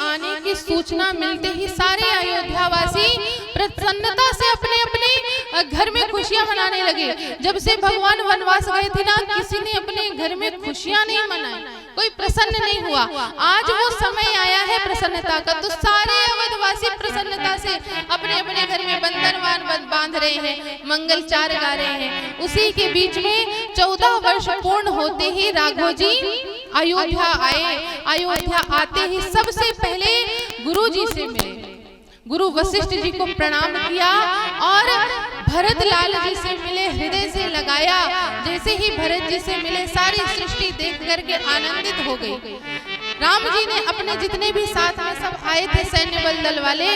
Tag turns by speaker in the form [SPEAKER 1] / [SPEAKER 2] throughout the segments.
[SPEAKER 1] आने की सूचना मिलते ही सारे अयोध्यावासी प्रसन्नता से अपने अपने घर में खुशियां मनाने लगे। जब से भगवान वनवास गए थे ना, किसी ने अपने घर में खुशियां नहीं मनाई, कोई प्रसन्न नहीं हुआ। आज वो समय आया है प्रसन्नता का, तो सारे अवधवासी प्रसन्नता से अपने अपने घर में बंधनवान बांध रहे हैं, मंगलचार गा रहे हैं। उसी के बीच में 14 वर्ष पूर्ण होते ही राघव जी अयोध्या आए। अयोध्या आते ही सबसे पहले गुरु जी से मिले, गुरु वशिष्ठ जी को प्रणाम किया और भरत लाल जी से मिले, हृदय से लगाया। जैसे ही भरत जी से मिले, सारी सृष्टि देख करके आनंदित हो गई। राम जी ने अपने जितने भी साथ में सब आए थे सैन्य बल दल वाले,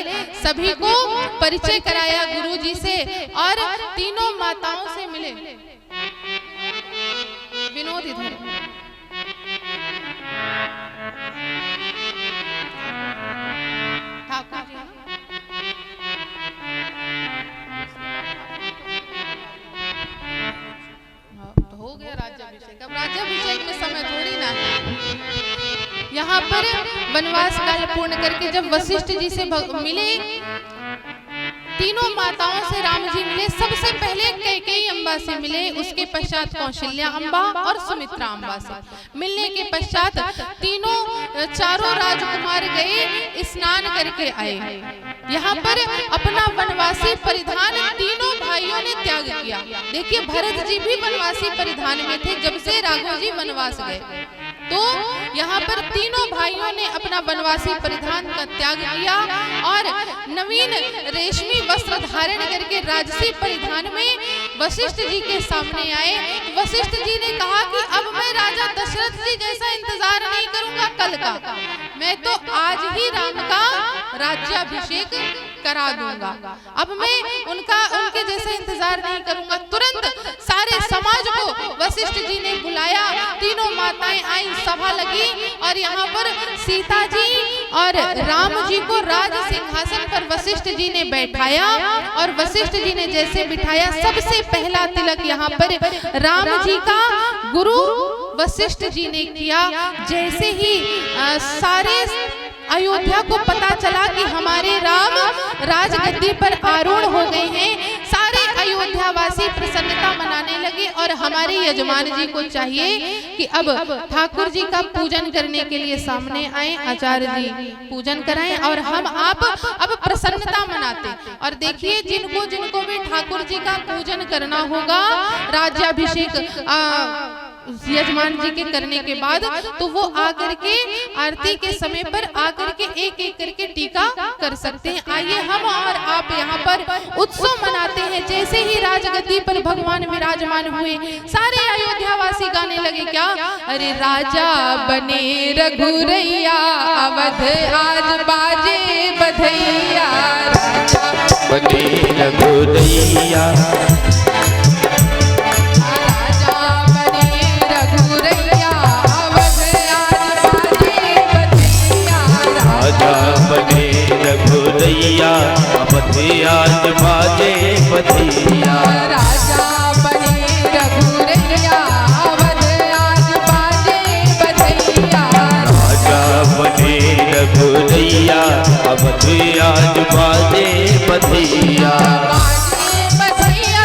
[SPEAKER 1] सभी को परिचय कराया गुरु जी से और तीनों माताओं से मिले। विनोद इधर, ठाकुर जी तो हो गया राज्याभिषेक। अब राज्याभिषेक में समय थोड़ी ना है। यहाँ पर वनवास काल पूर्ण करके जब वशिष्ठ जी से मिले, तीनों माताओं से राम जी मिले। सबसे पहले कैकेयी अम्बा से मिले, उसके पश्चात कौशल्या अम्बा और सुमित्रा अम्बा से मिलने के पश्चात चारों राजकुमार गए, स्नान करके आए। यहाँ पर अपना वनवासी परिधान तीनों भाइयों ने त्याग किया। देखिए, भरत जी भी वनवासी परिधान में थे जब से राघव जी वनवास गए, तो यहाँ पर तीनों भाइयों ने अपना वनवासी परिधान का त्याग किया और नवीन रेशमी वस्त्र धारण करके राजसी परिधान में वशिष्ठ जी के सामने आए। वशिष्ठ जी ने कहा कि अब मैं राजा दशरथ जी जैसा इंतजार नहीं करूंगा कल का, मैं तो आज ही राम का राज्याभिषेक करा दूंगा। अब मैं उनके जैसा इंतजार नहीं करूंगा। तुरंत सारे समाज को वशिष्ठ जी ने बुलाया, तीनों माताएं आई, सभा लगी और यहाँ पर सीता जी और राम जी को राज सिंहासन पर वशिष्ठ जी ने बैठाया और वशिष्ठ जी ने जैसे बिठाया, सबसे पहला तिलक यहाँ पर राम जी का गुरु वशिष्ठ जी ने किया। जैसे ही सारे अयोध्या को पता चला कि हमारे राम राजगद्दी पर आरूढ़ हो गए हैं, सारे अयोध्यावासी प्रसन्नता मनाने लगे और हमारे यजमान जी को चाहिए कि अब ठाकुर जी का पूजन करने के लिए सामने आए, आचार्य जी पूजन कराएं और हम आप अब प्रसन्नता मनाते। और देखिए, जिनको जिनको भी ठाकुर जी का पूजन करना होगा राज्याभिषेक यजमान जी के करने के बाद, तो वो आकर के आरती के समय पर आकर के एक एक करके टीका कर सकते हैं। आइए हम और आप यहाँ पर उत्सव मनाते हैं। जैसे ही राजगद्दी पर भगवान विराजमान हुए, सारे अयोध्यावासी गाने लगे क्या? अरे राजा बने रघुरैया, अवध आज बाजे बधैया, राजा
[SPEAKER 2] बने रघुरैया, बने रघुरैया, अवध आज बाजे बधैया,
[SPEAKER 1] राजा बने रघुरैया, अवध आज बाजे बधैया,
[SPEAKER 2] राजा बने रघुरैया, अवध आज बाजे बधैया, बाजे बधैया,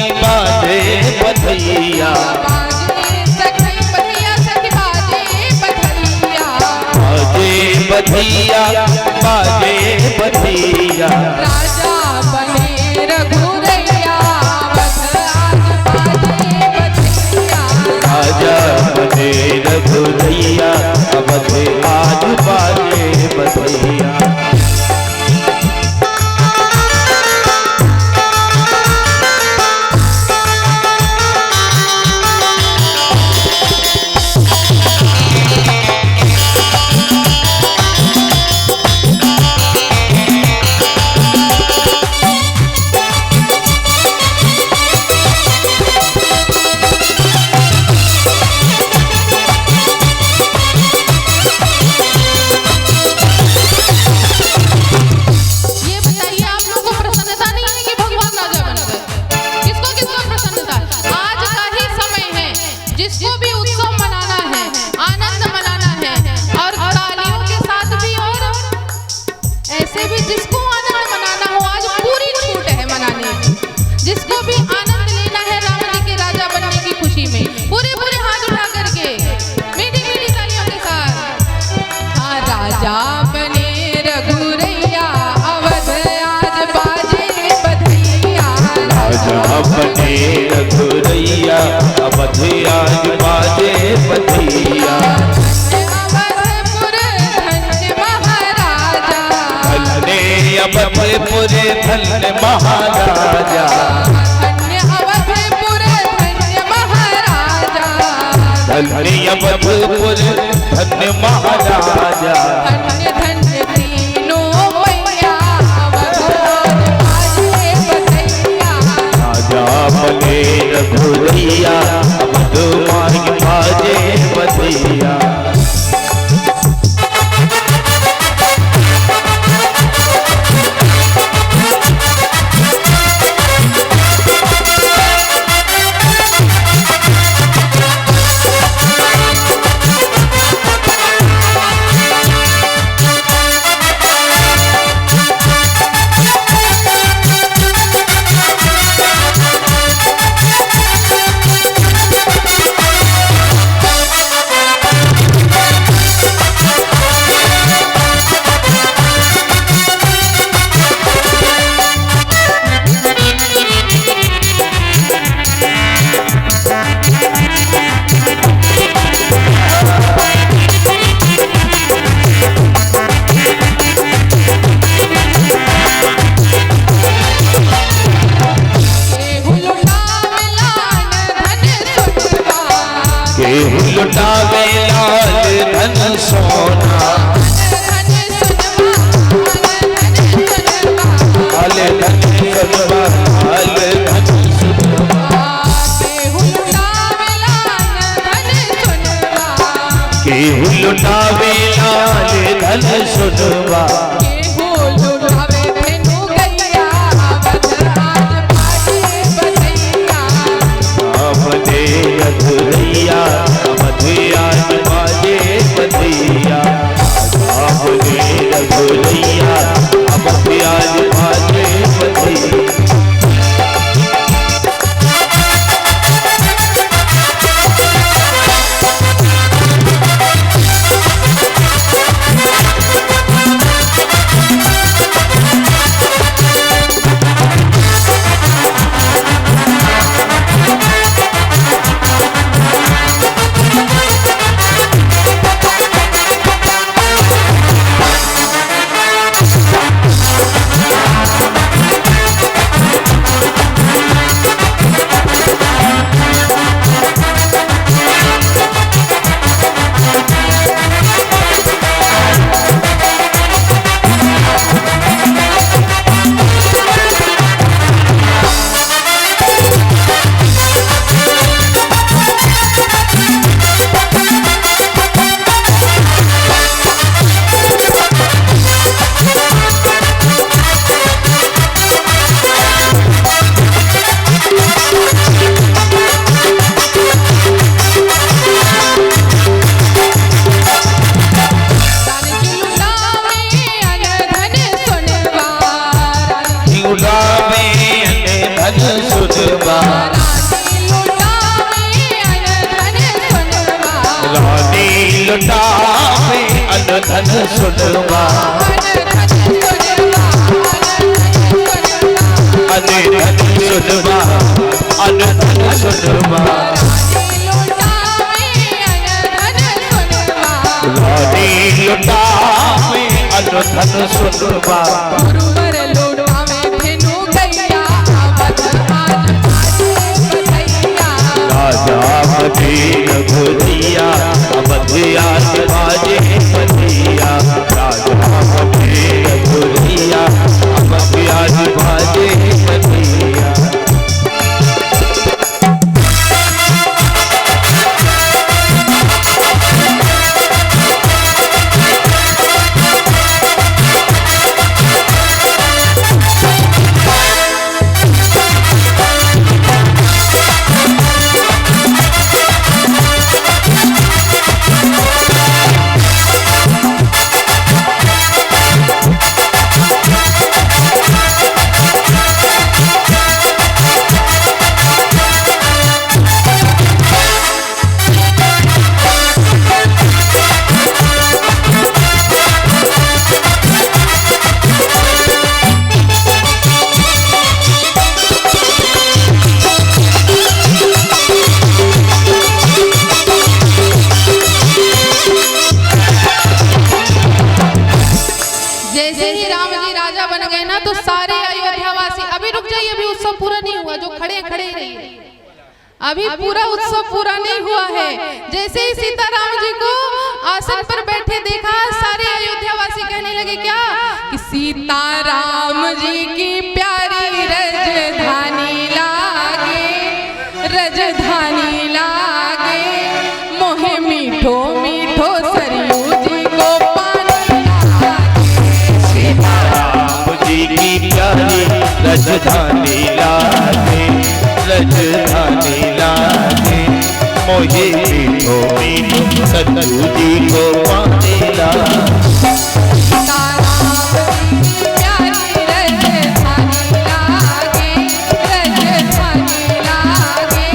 [SPEAKER 2] बाजे बधैया, बधैया बाजे बधैया,
[SPEAKER 1] राजा बने रघुरैया, अवध आज बाजे बधैया,
[SPEAKER 2] राजा बने रघुरैया, अवध आज बाजे बधैया।
[SPEAKER 1] जिसको भी उत्सव मनाना आनंद मनाना है और तालियों के साथ भी, और ऐसे भी जिसको आनंद मनाना हो आज पूरी छूट है मनाने की। जिसको भी आनंद लेना है राम जी के राजा बनने की खुशी में, पूरे पूरे हाथ उठा करके मीठी मीठी तालियों के साथ। हाँ, राजा बने रघुरैया अवध आज बाजे बधैया।
[SPEAKER 2] राजा बने रघुरैया अवध आज बाजे बधैया।
[SPEAKER 1] अवधपुर धन्य महाराजा,
[SPEAKER 2] धन्य अवधपुर धन्य महाराजा।
[SPEAKER 1] धन्य अवधपुर धन्य महाराजा,
[SPEAKER 2] धन्य अवधपुर धन्य महाराजा।
[SPEAKER 1] धन्य धन्य तीनों मैया अवध आज बाजे बधैया।
[SPEAKER 2] राजा बने रघुरैया अवध आज बाजे बधैया। लुटावे लाल धन सोना, लाल धन सोना, लाल धन सोना। केहू लुटावे लाल धन सोनवा, रघुरैया अवध आज बाजे बधैया। रघुरैया अवध आज बाजे बधैया। लुटावे अन धन सुनवा, अन धन सुनवा, अन धन सुनवा। रानी लुटावे अन धन सुनवा, राजा बने रघुरैया अवध आज बाजे बधैया। राजा बने रघुरैया अवध आज बाजे बधैया।
[SPEAKER 1] अभी पूरा उत्सव पूरा नहीं हुआ है। जैसे ही सीताराम जी को आसन पर बैठे देखा, सारे अयोध्यावासी कहने लगे क्या कि सीताराम जी की प्यारी रजधानी लागे, रजधानी लागे, मोहे मीठो मीठो सरयू जी को पानी लागे।
[SPEAKER 2] सीताराम जी की प्यारी रजधानी लागे, रजधानी लागे, मोहे मीठो मीठो सरयू जी को पानी लागे।
[SPEAKER 1] सीताराम जी की प्यारी रजधानी लागे, रजधानी लागे,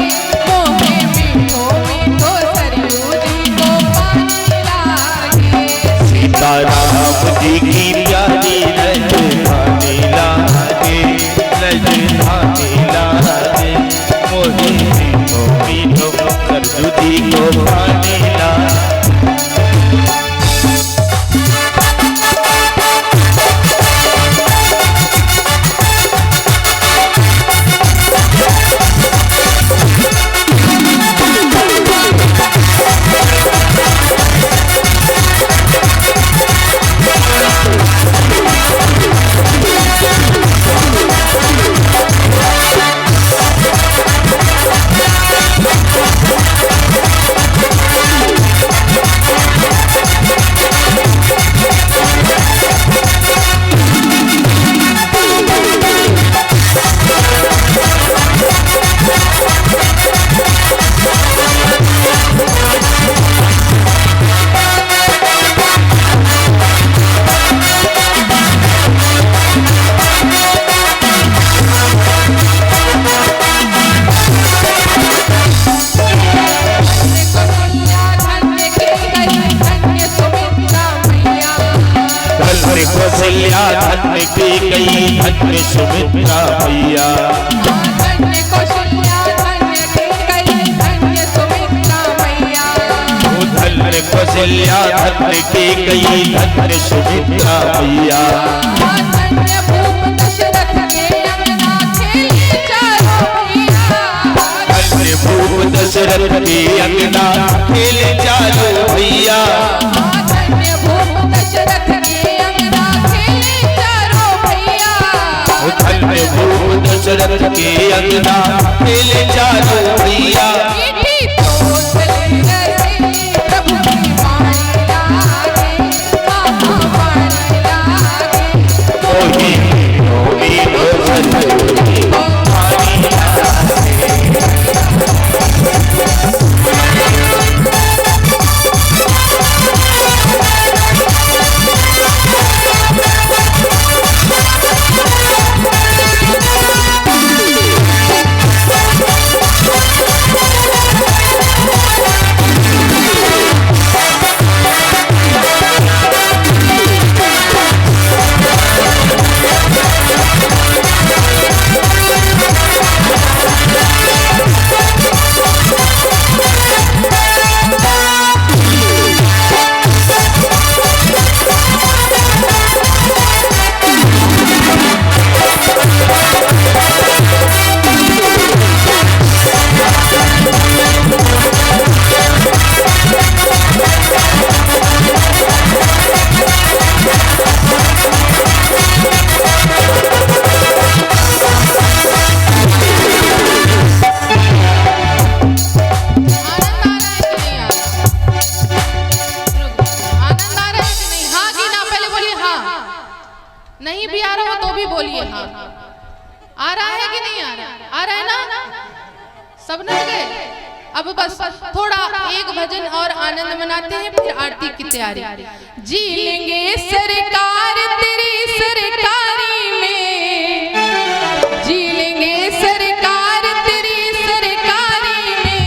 [SPEAKER 1] मोहे मीठो मीठो सरयू जी को पानी लागे।
[SPEAKER 2] सीताराम जी की प्यारी रजधानी लागे, रजधानी लागे, मोहे मीठो मीठो सरयू जी को पानी लागे। कौशल्या धन्य की गई धन्य सुमित्रा मैया,
[SPEAKER 1] धन्य कौशल्या धन्य की गई धन्य सुमित्रा मैया,
[SPEAKER 2] धन्य कौशल्या धन्य की गई धन्य सुमित्रा मैया,
[SPEAKER 1] धन्य भूप दशरथ के अंगना खेले चारों भैया,
[SPEAKER 2] धन्य भूप दशरथ के अंगना खेले चारों भैया,
[SPEAKER 1] धन्य भूप दशरथ के अंगना खेले चारों भैया,
[SPEAKER 2] धन्य भूप दशरथ के अंगना खेले चारों भैया।
[SPEAKER 1] मीठी तोतले रसे प्रभु की वाणी लागे, मामा वाणी लागे,
[SPEAKER 2] मोहे मीठो सरयू जी को पानी लागे।
[SPEAKER 1] नहीं भी आ रहा हो तो भी बोलिए हाँ। आ रहा है कि नहीं आ रहा? आ रहा है ना? सब नच गए? अब बस थोड़ा एक भजन और आनंद मनाते हैं, फिर आरती की तैयारी। जी लेंगे सरकार तेरी सरकारी में, जी लेंगे सरकार तेरी सरकारी में,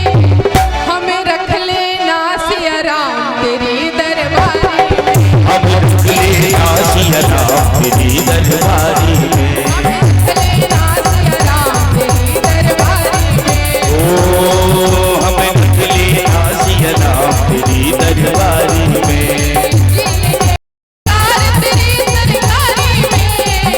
[SPEAKER 1] हमें रख लेना सिया राम तेरी दरबारी में,
[SPEAKER 2] हमें रख लेना सिया राम तेरी दरबारी में,
[SPEAKER 1] हमें रख लेना सिया राम तेरी दरबारी में,
[SPEAKER 2] ओ हमें रख लेना सिया राम तेरी दरबारी में।
[SPEAKER 1] जी लेंगे सरकार तेरी सरकारी में,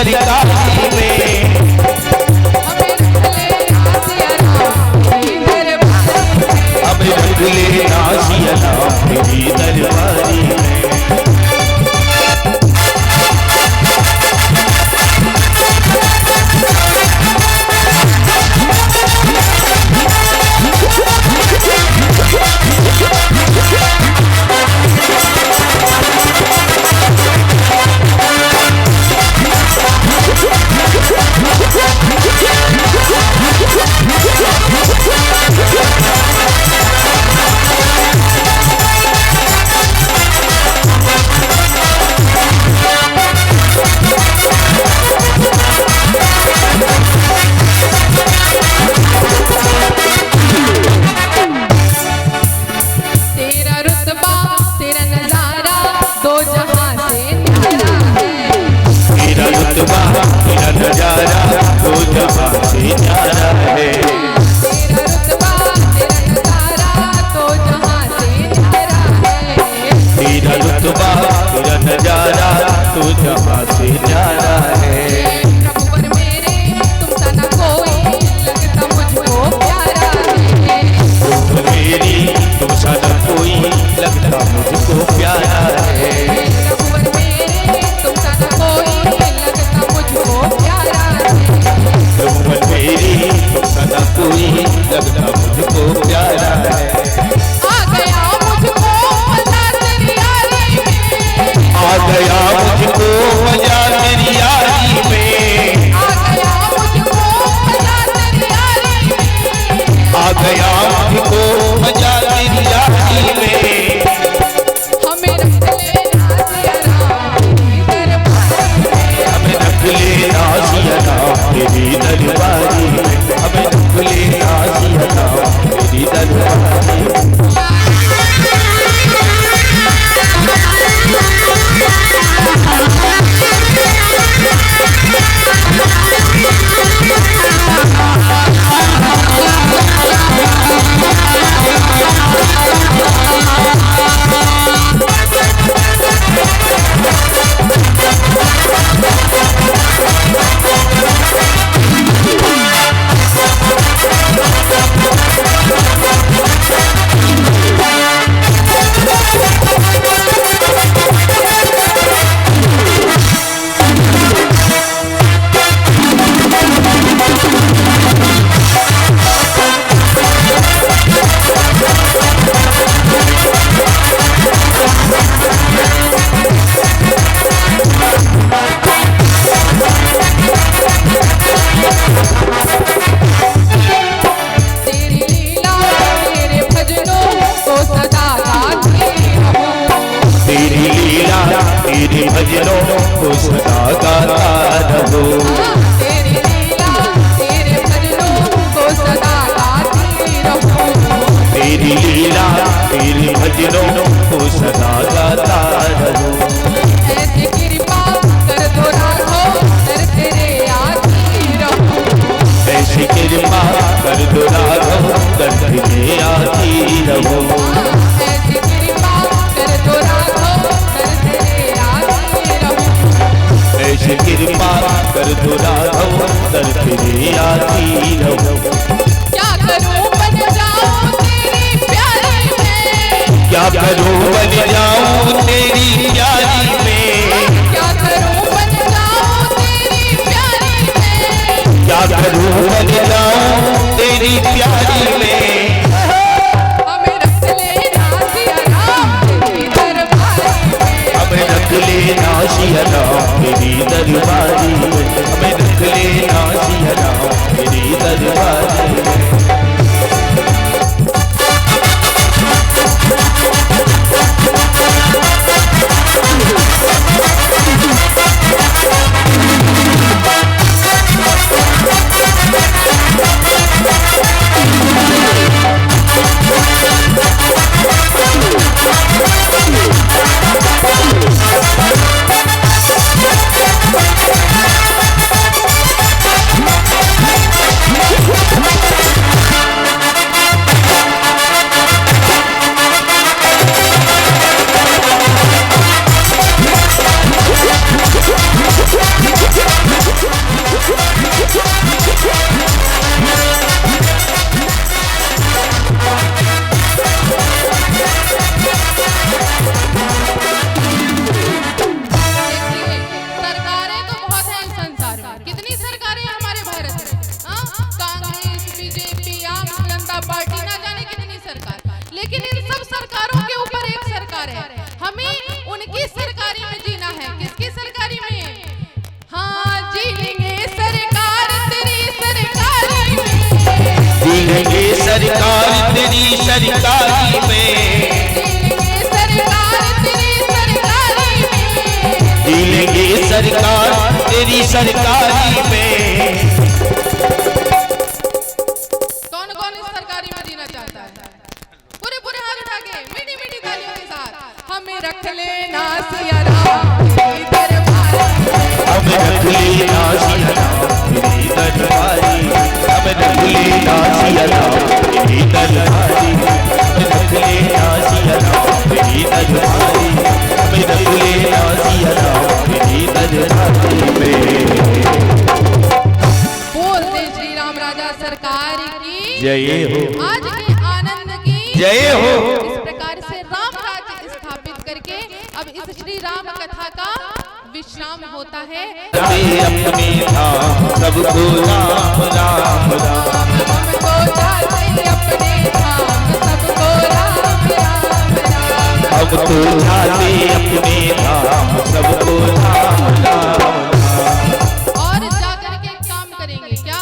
[SPEAKER 2] दरकारी में। हमें रख लेना सिया राम तेरी दरबारी में। सरकार तेरी सरकारी में, जी लेंगे सरकार तेरी सरकारी में।
[SPEAKER 1] कौन कौन इस सरकारी में जीना चाहता है? पूरे पूरे हाथ उठा के मीठी मीठी तालियों के साथ हमें रख लेना सिया राम तेरी दरबारी,
[SPEAKER 2] हमें रख लेना सिया राम तेरी दरबारी, हमें रख लेना सिया राम तेरी दरबारी, हमें रख लेना सिया राम तेरी दरबारी, हमें रख लेना सिया राम तेरी दरबारी में।
[SPEAKER 1] बोलते श्री राम राजा सरकार की
[SPEAKER 2] जय हो,
[SPEAKER 1] आज के आनंद की
[SPEAKER 2] जय हो।
[SPEAKER 1] इस प्रकार से राम राज्य स्थापित करके अब इस श्री राम कथा का विश्राम होता है।
[SPEAKER 2] अपने धाम सबको राम राम राम,
[SPEAKER 1] हमको जाते अपने धाम सबको राम राम राम,
[SPEAKER 2] हम तो जाते अपने धाम सबको राम राम राम।
[SPEAKER 1] और जाकर के काम करेंगे क्या?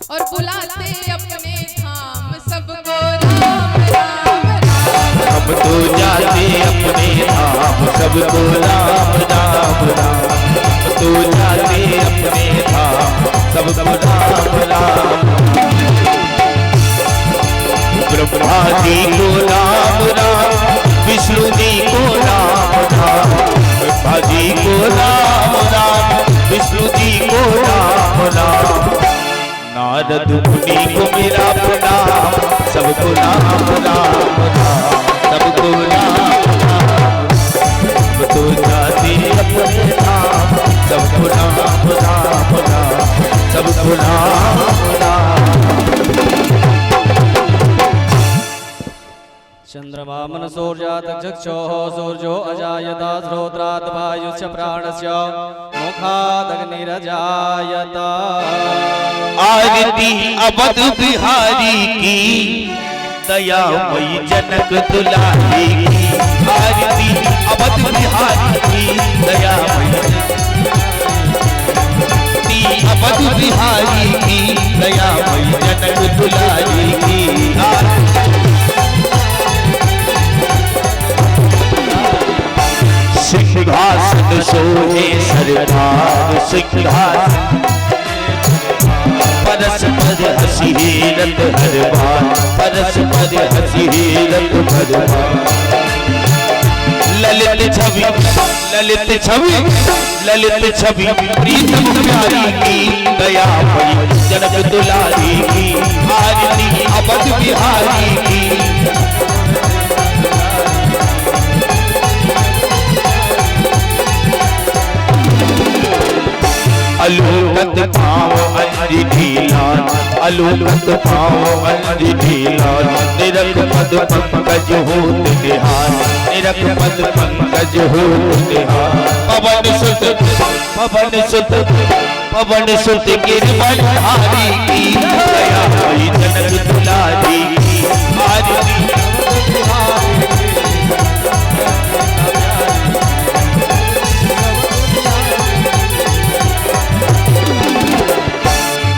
[SPEAKER 1] और बुलाते अपने धाम सबको राम राम राम,
[SPEAKER 2] हम तो जाते अपने धाम सबको राम राम राम, हम तो जाते अपने धाम सबको राम राम। ब्रह्मा जी को राम राम, विष्णु जी को राम राम, ब्रह्मा जी को राम राम, विष्णु जी को राम राम। नारद मुनि को मेरा प्रणाम, सबको राम राम राम, सबको राम राम। सब तो जाते अपने धाम सबको राम राम राम, सबको राम राम।
[SPEAKER 3] चंद्रमा मनसोर्जातचक्षुः सूर्यो अजायत श्रोत्रात् वायुश्च प्राणस्य मुखादग्निरजायत।
[SPEAKER 2] आरती अवध बिहारी की, दयामयी जनक दुलारी की, आरती अवध बिहारी की, दयामयी अवध बिहारी की, दयामयी जनक दुलारी की। सिंहासन सोहे सरदार सिंहासन, परस्पर हसी रत हर बार, परस्पर हसी रत हर बार। ललित छवि ललित छवि ललित छवि प्रीतम प्यारी की, दयामयी जनक दुलारी की, आरती अवध बिहारी की। अलूकत पाँव अंजलि लाल, अलूकत पाँव अंजलि लाल, निरख पद पंकज होत निहाल, निरख पद पंकज होत निहाल। पवन सुत पवन सुत पवन सुत गिरवनधारी की, दयामयी जनक दुलारी की, आरती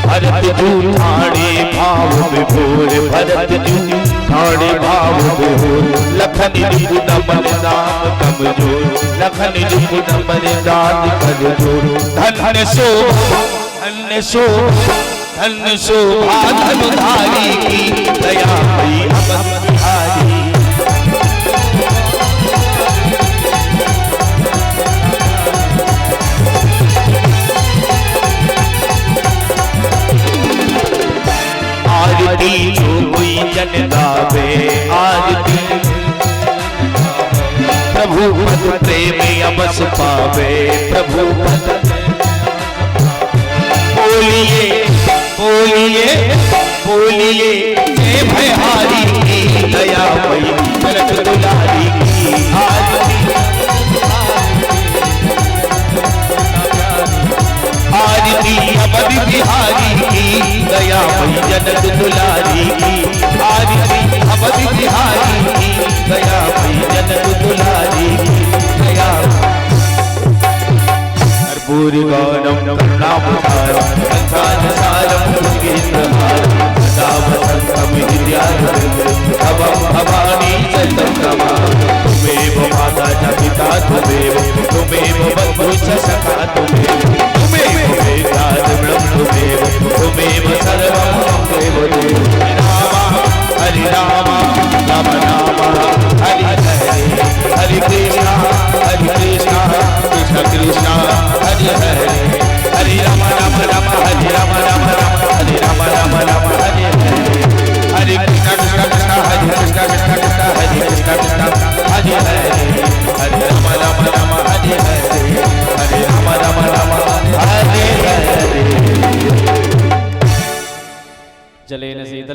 [SPEAKER 2] भरत जू ठाणे भाव विभोर, भरत जू ठाणे भाव विभोर। लखन रिपु दमन दाम कमजोर, लखन रिपु दमन दाम कमजोर। धन्य सो धन्य सो धन्य शोभा धनुधारी की, दयामयी अवध बिहारी। आरती जो कोई जन गावे, आरती प्रभु पद प्रेम अवस पावे, प्रभु पद। बोलिए बोलिए बोलिए जय भयहारी की, दयामयी जनक दुलारी की, आरती आरती अवध बिहारी की, दयामयी जनक दुलारी की, आरती अवध बिहारी की, दयामयी जनक दुलारी की, दया। कर्पूर गौरम नाम सारम संसार सारम गीतहारम, सदा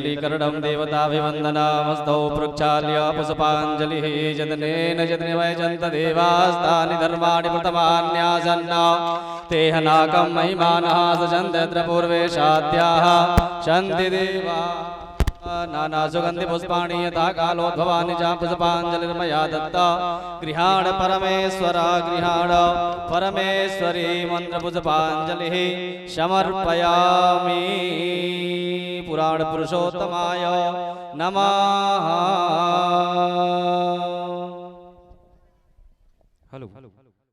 [SPEAKER 3] शीतलीकरणं देवताभिवन्दनामस्तौ प्रक्षाल्य पुष्पाञ्जलिः जदनेन जदनिवैजन्त देवास्तानि धर्माणि प्रथमान्यासन्न ते हनाकं महिमानः सजन्त यत्र पूर्वे शाद्याः शन्ति देवा नाना सुगंधि पुष्पाणि यथा कालोद्भवानि च पुष्पाञ्जलिर्मया दत्ता गृहाण परमेश्वरा गृहाण परमेश्वरी मन्त्रपुष्पाञ्जलिः समर्पयामि पुराण पुरुषोत्तमाय नमः।